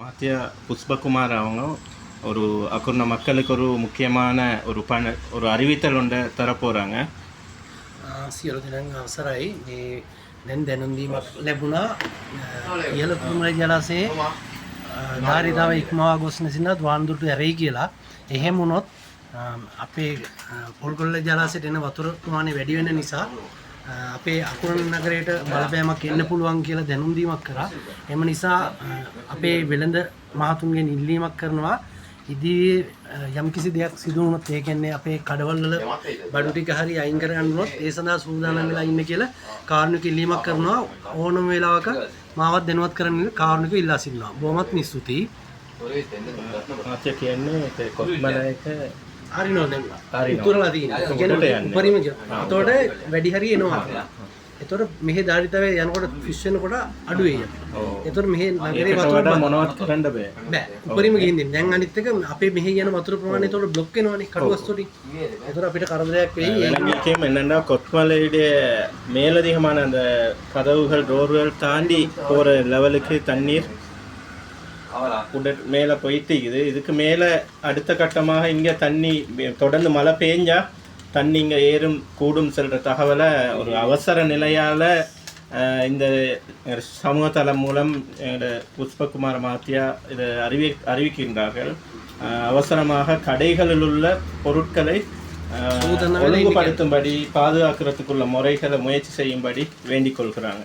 மாத்தியா புஷ்பகுமார் அவங்க ஒரு அக்குர்ண மக்களுக்கு ஒரு முக்கியமான ஒரு அறிவித்தல் ஒன்றை தரப்போகிறாங்க. සියලු දෙනාගේ අවසරයි. මේ දැන් දැනුම් දීමක් ලැබුණා. ඉහළ කුරුමල ජලාශයේ ධාරිතාව ඉක්මවා ගොස් නැසිනත් වාන්දුරට ඇරෙයි කියලා. එහෙම වුණොත් අපේ පොල්ගොල්ල ජලාශයට එන වතුර ප්‍රමාණය වැඩි වෙන නිසා අපේ අකුරණ නගරයට බලපෑමක් එන්න පුළුවන් කියලා දැනුම් දීමක් කරා. එම නිසා අපේ වෙළඳ මහතුන්ගෙන් ඉල්ලීමක් කරනවා. ඉදිරියේ යම්කිසි දෙයක් සිදු වුණොත් ඒ කියන්නේ අපේ කඩවල වල බඩු ටික හරි අයින් කරගන්න උනොත් ඒ සඳහා සූදානම් වෙලා ඉන්න කියලා කාරුණික ඉල්ලීමක් කරනවා. ඕනම වෙලාවක මාවත් දැනුවත් කරන්න කාරුණික ඉල්ලා සිටිනවා. බොහොමත් ස්තුතියි. මාත්‍ය කියන්නේ ඒ කොස්මලයක හරිනෝ දැන් උතුරලා තියෙනවා. ඒ කියන්නේ උපරිම කියලා. එතකොට වැඩි හරිය එනවා. එතකොට මෙහි ධාරිතාවේ යනකොට ෆිෂ් වෙනකොට අඩු වෙයි. එතකොට මෙහි නගරේ වතුර මොනවත් කරන්න බෑ. උපරිම ගිහින් දෙන්න. දැන් අනිත් එක අපේ මෙහි යන වතුර ප්‍රමාණය එතකොට බ්ලොක් වෙනවනේ කඩුවස් වලින්. එතකොට අපිට කරදරයක් වෙයි. முக்கியம் என்னென்னா கொத்மலையுடைய மேலதிகமான அந்த கதவுகள் டோர்கள் தாண்டி போகிற லெவலுக்கு தண்ணீர் மேலே போயிட்டுக்குது. இதுக்கு மேலே அடுத்த கட்டமாக இங்கே தண்ணி தொடர்ந்து மழை பெஞ்சா தண்ணி இங்கே ஏறும் கூடும் செல்கிற தகவலை ஒரு அவசர நிலையால் இந்த சமூக தளம் மூலம் புஷ்பகுமார் மாத்தியா இதை அறிவிக்கின்றார்கள். அவசரமாக கடைகளில் உள்ள பொருட்களை ஒழுங்குபடுத்தும்படி பாதுகாக்கிறதுக்குள்ள முறைகளை முயற்சி செய்யும்படி வேண்டிக் கொள்கிறாங்க.